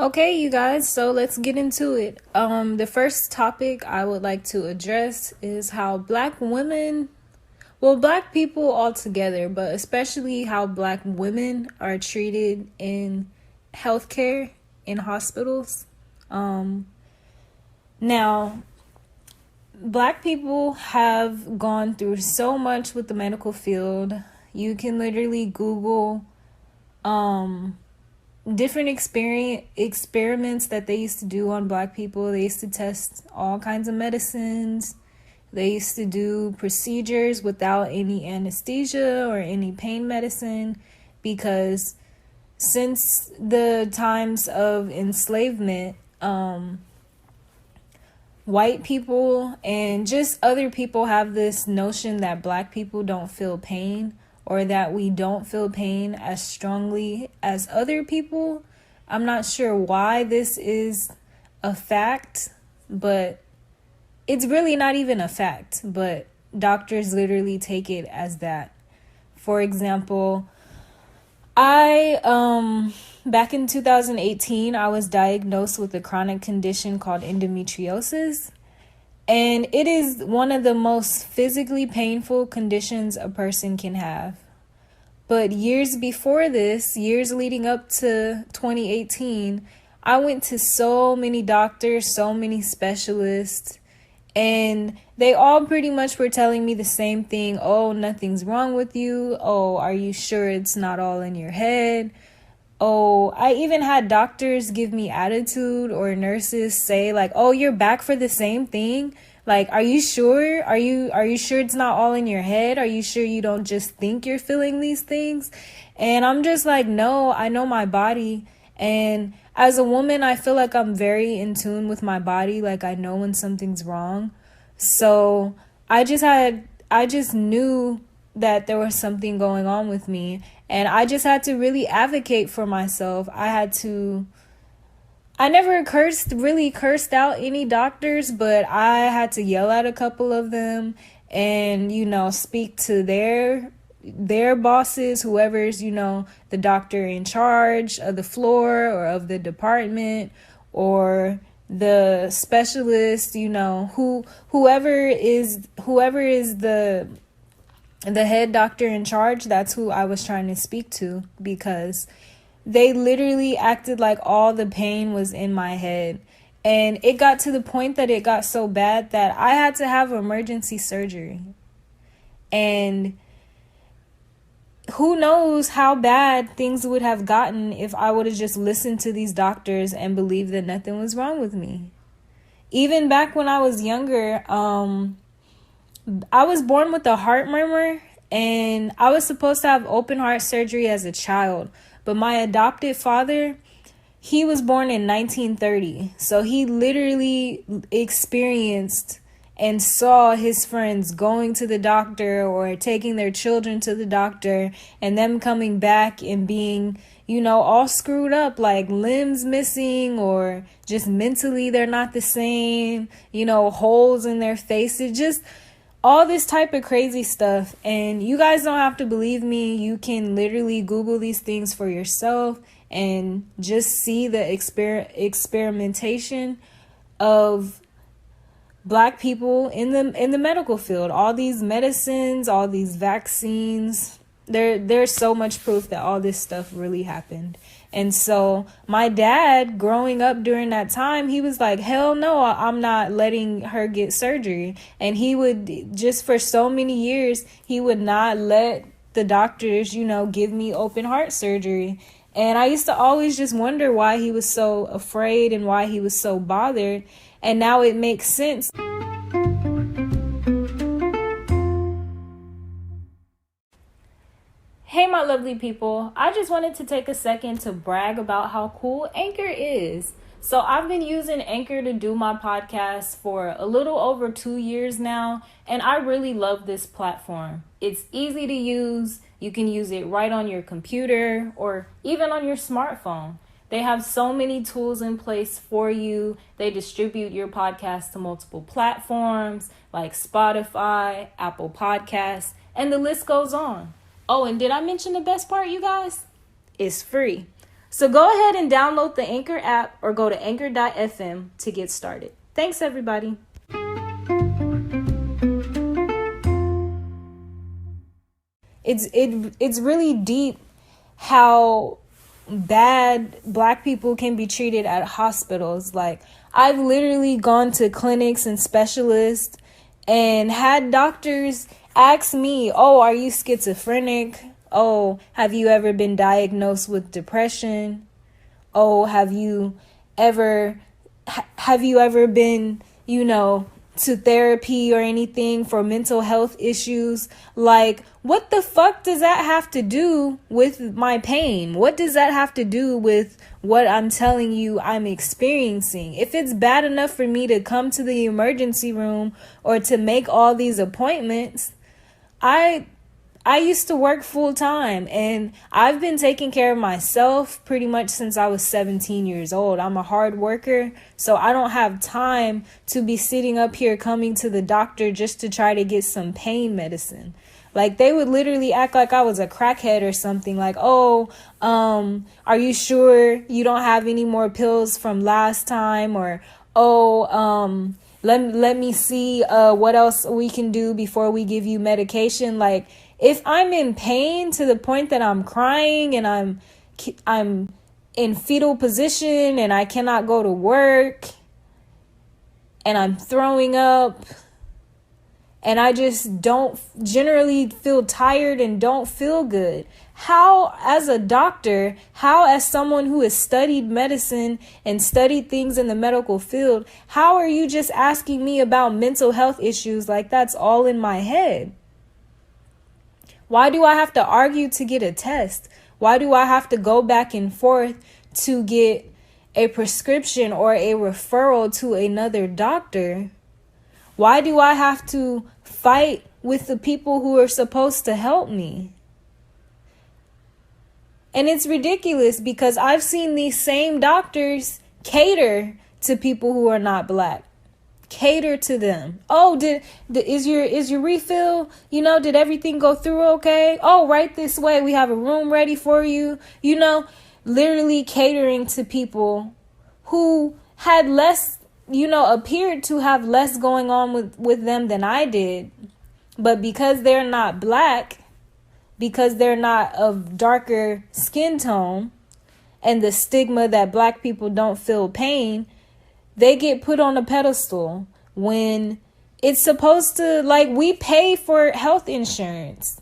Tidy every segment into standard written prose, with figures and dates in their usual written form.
Okay, you guys, so let's get into it. The first topic I would like to address is how Black women, Black people altogether, but especially how Black women are treated in healthcare, in hospitals. Now, Black people have gone through so much with the medical field. You can literally Google different experiments that they used to do on Black people. They used to test all kinds of medicines. They used to do procedures without any anesthesia or any pain medicine, because since the times of enslavement, white people and just other people have this notion that Black people don't feel pain, or that we don't feel pain as strongly as other people. I'm not sure why this is a fact, but it's really not even a fact, but doctors literally take it as that. For example, back in 2018, I was diagnosed with a chronic condition called endometriosis. And it is one of the most physically painful conditions a person can have. But years before this, years leading up to 2018, I went to so many doctors, so many specialists, and they all pretty much were telling me the same thing. Oh, nothing's wrong with you. Oh, are you sure it's not all in your head? Oh, I even had doctors give me attitude, or nurses say like, oh, you're back for the same thing. Like, are you sure? Are you sure it's not all in your head? Are you sure you don't just think you're feeling these things? And I'm just like, no, I know my body. And as a woman, I feel like I'm very in tune with my body. Like, I know when something's wrong. So I just knew that there was something going on with me. And I just had to really advocate for myself. I never really cursed out any doctors, but I had to yell at a couple of them and, speak to their bosses, whoever's, the doctor in charge of the floor or of the department, or the specialist, whoever is the head doctor in charge. That's who I was trying to speak to, because they literally acted like all the pain was in my head. And it got to the point that it got so bad that I had to have emergency surgery. And who knows how bad things would have gotten if I would have just listened to these doctors and believed that nothing was wrong with me. Even back when I was younger, I was born with a heart murmur, and I was supposed to have open heart surgery as a child. But my adopted father, he was born in 1930. So he literally experienced and saw his friends going to the doctor or taking their children to the doctor, and them coming back and being, all screwed up, like limbs missing, or just mentally they're not the same, holes in their faces, just all this type of crazy stuff. And you guys don't have to believe me. You can literally Google these things for yourself and just see the experimentation of Black people in the medical field. All these medicines, all these vaccines. There's so much proof that all this stuff really happened. And so my dad, growing up during that time, he was like, hell no, I'm not letting her get surgery. And he would, just for so many years, he would not let the doctors, give me open heart surgery. And I used to always just wonder why he was so afraid and why he was so bothered. And now it makes sense. Hey, my lovely people, I just wanted to take a second to brag about how cool Anchor is. So I've been using Anchor to do my podcast for a little over 2 years now, and I really love this platform. It's easy to use. You can use it right on your computer or even on your smartphone. They have so many tools in place for you. They distribute your podcast to multiple platforms like Spotify, Apple Podcasts, and the list goes on. Oh, and did I mention the best part, you guys? It's free. So go ahead and download the Anchor app or go to anchor.fm to get started. Thanks, everybody. It's really deep how bad Black people can be treated at hospitals. Like, I've literally gone to clinics and specialists and had doctors ask me, "Oh, are you schizophrenic? Oh, have you ever been diagnosed with depression? Oh, have you ever been, to therapy or anything for mental health issues?" Like, what the fuck does that have to do with my pain? What does that have to do with what I'm telling you I'm experiencing? If it's bad enough for me to come to the emergency room or to make all these appointments, I used to work full time, and I've been taking care of myself pretty much since I was 17 years old. I'm a hard worker, so I don't have time to be sitting up here coming to the doctor just to try to get some pain medicine. Like, they would literally act like I was a crackhead or something. Like, "Oh, are you sure you don't have any more pills from last time?" Or, "Oh, let me see what else we can do before we give you medication." Like, if I'm in pain to the point that I'm crying and I'm in fetal position and I cannot go to work and I'm throwing up and I just don't generally feel tired and don't feel good, how, as a doctor, how, as someone who has studied medicine and studied things in the medical field, how are you just asking me about mental health issues like that's all in my head? Why do I have to argue to get a test? Why do I have to go back and forth to get a prescription or a referral to another doctor? Why do I have to fight with the people who are supposed to help me? And it's ridiculous because I've seen these same doctors cater to people who are not Black. Cater to them. "Oh, is your refill? Did everything go through okay? Oh, right this way. We have a room ready for you." Literally catering to people who had less, appeared to have less going on with them than I did. But because they're not Black, because they're not of darker skin tone, and the stigma that Black people don't feel pain, they get put on a pedestal when it's supposed to, like, we pay for health insurance.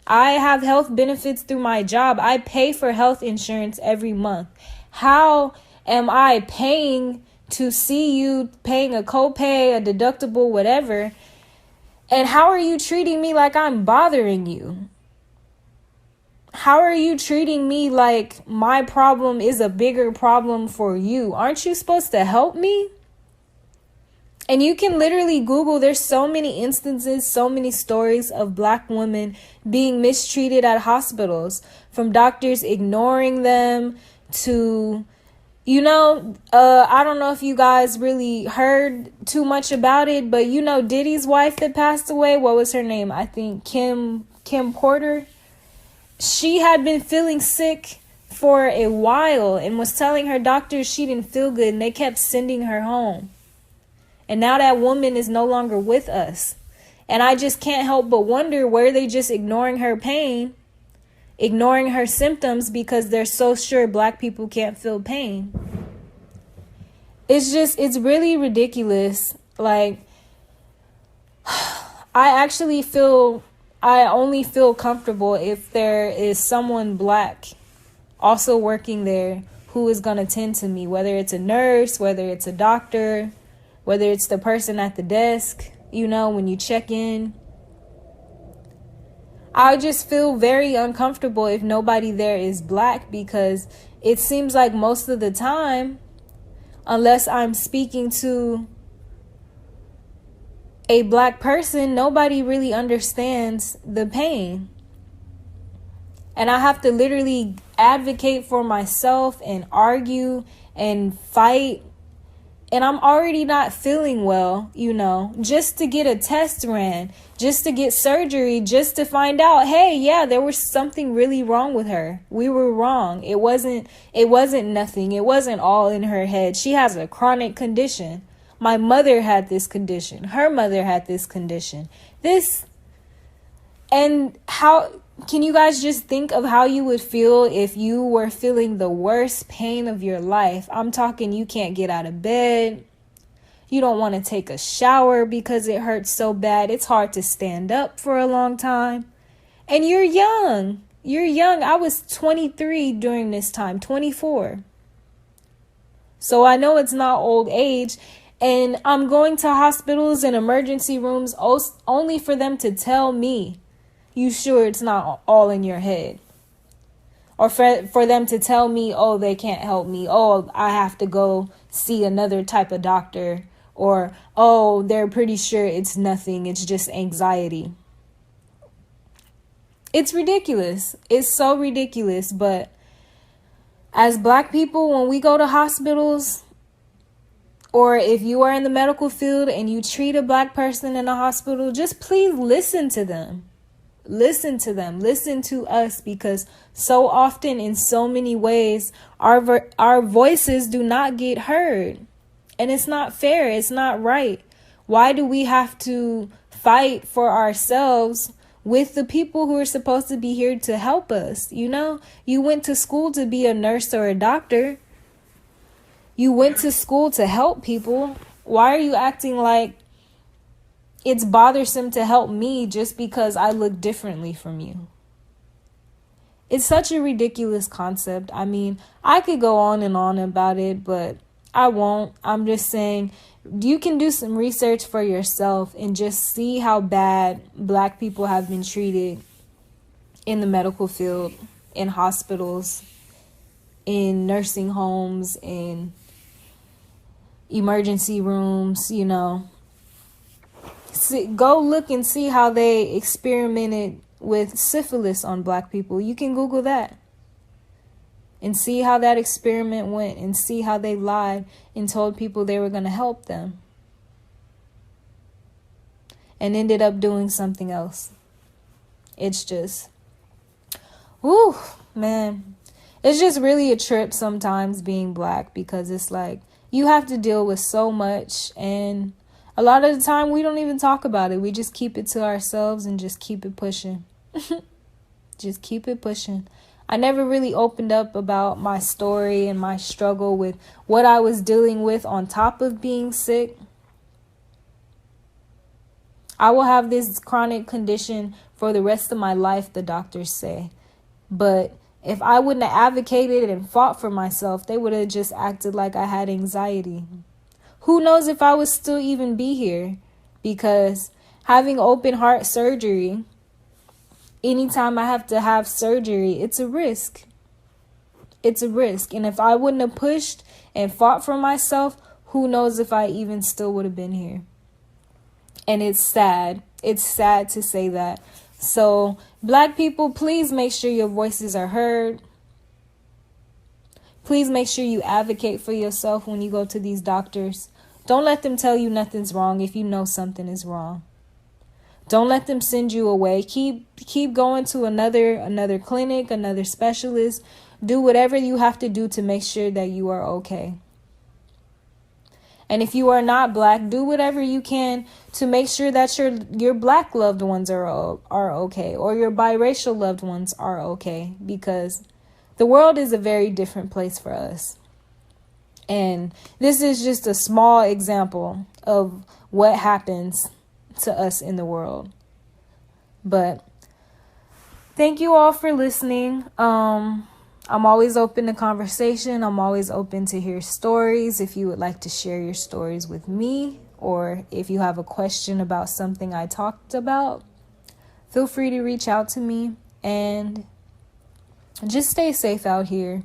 I have health benefits through my job. I pay for health insurance every month. How am I paying to see you, paying a copay, a deductible, whatever? And how are you treating me like I'm bothering you? How are you treating me like my problem is a bigger problem for you? Aren't you supposed to help me? And you can literally Google, there's so many instances, so many stories of Black women being mistreated at hospitals, from doctors ignoring them to, I don't know if you guys really heard too much about it, but Diddy's wife that passed away, what was her name? I think Kim Porter. She had been feeling sick for a while and was telling her doctors she didn't feel good, and they kept sending her home. And now that woman is no longer with us. And I just can't help but wonder, were they just ignoring her pain, ignoring her symptoms because they're so sure Black people can't feel pain? It's really ridiculous. Like, I only feel comfortable if there is someone Black also working there who is going to tend to me, whether it's a nurse, whether it's a doctor, whether it's the person at the desk, when you check in. I just feel very uncomfortable if nobody there is Black, because it seems like most of the time, unless I'm speaking to a Black person, nobody really understands the pain. And I have to literally advocate for myself and argue and fight and I'm already not feeling well, just to get a test ran, just to get surgery, just to find out, hey, yeah, there was something really wrong with her. We were wrong. It wasn't nothing. It wasn't all in her head. She has a chronic condition. My mother had this condition. Her mother had this condition. And how can you guys just think of how you would feel if you were feeling the worst pain of your life? I'm talking you can't get out of bed. You don't want to take a shower because it hurts so bad. It's hard to stand up for a long time. And you're young. You're young. I was 23 during this time, 24. So I know it's not old age. And I'm going to hospitals and emergency rooms only for them to tell me, you sure it's not all in your head? Or for them to tell me, oh, they can't help me. Oh, I have to go see another type of doctor. Or, oh, they're pretty sure it's nothing. It's just anxiety. It's ridiculous. It's so ridiculous. But as Black people, when we go to hospitals, or if you are in the medical field and you treat a Black person in a hospital, just please listen to them. Listen to them. Listen to us, because so often in so many ways, our voices do not get heard. And it's not fair. It's not right. Why do we have to fight for ourselves with the people who are supposed to be here to help us? You went to school to be a nurse or a doctor. You went to school to help people. Why are you acting like it's bothersome to help me just because I look differently from you? It's such a ridiculous concept. I mean, I could go on and on about it, but I won't. I'm just saying you can do some research for yourself and just see how bad Black people have been treated in the medical field, in hospitals, in nursing homes, in emergency rooms, Go look and see how they experimented with syphilis on Black people. You can Google that and see how that experiment went, and see how they lied and told people they were going to help them and ended up doing something else. It's just, whew, man. It's just really a trip sometimes being Black, because it's like you have to deal with so much, and a lot of the time we don't even talk about it. We just keep it to ourselves and just keep it pushing. Just keep it pushing. I never really opened up about my story and my struggle with what I was dealing with on top of being sick. I will have this chronic condition for the rest of my life, the doctors say. But if I wouldn't have advocated and fought for myself, they would have just acted like I had anxiety. Who knows if I would still even be here? Because having open heart surgery, anytime I have to have surgery, it's a risk. It's a risk. And if I wouldn't have pushed and fought for myself, who knows if I even still would have been here. And it's sad. It's sad to say that. So, Black people, please make sure your voices are heard. Please make sure you advocate for yourself when you go to these doctors. Don't let them tell you nothing's wrong if you know something is wrong. Don't let them send you away. Keep going to another clinic, another specialist. Do whatever you have to do to make sure that you are okay. And if you are not Black, do whatever you can to make sure that your Black loved ones are okay, or your biracial loved ones are okay, because the world is a very different place for us. And this is just a small example of what happens to us in the world. But thank you all for listening. I'm always open to conversation. I'm always open to hear stories. If you would like to share your stories with me, or if you have a question about something I talked about, feel free to reach out to me, and just stay safe out here.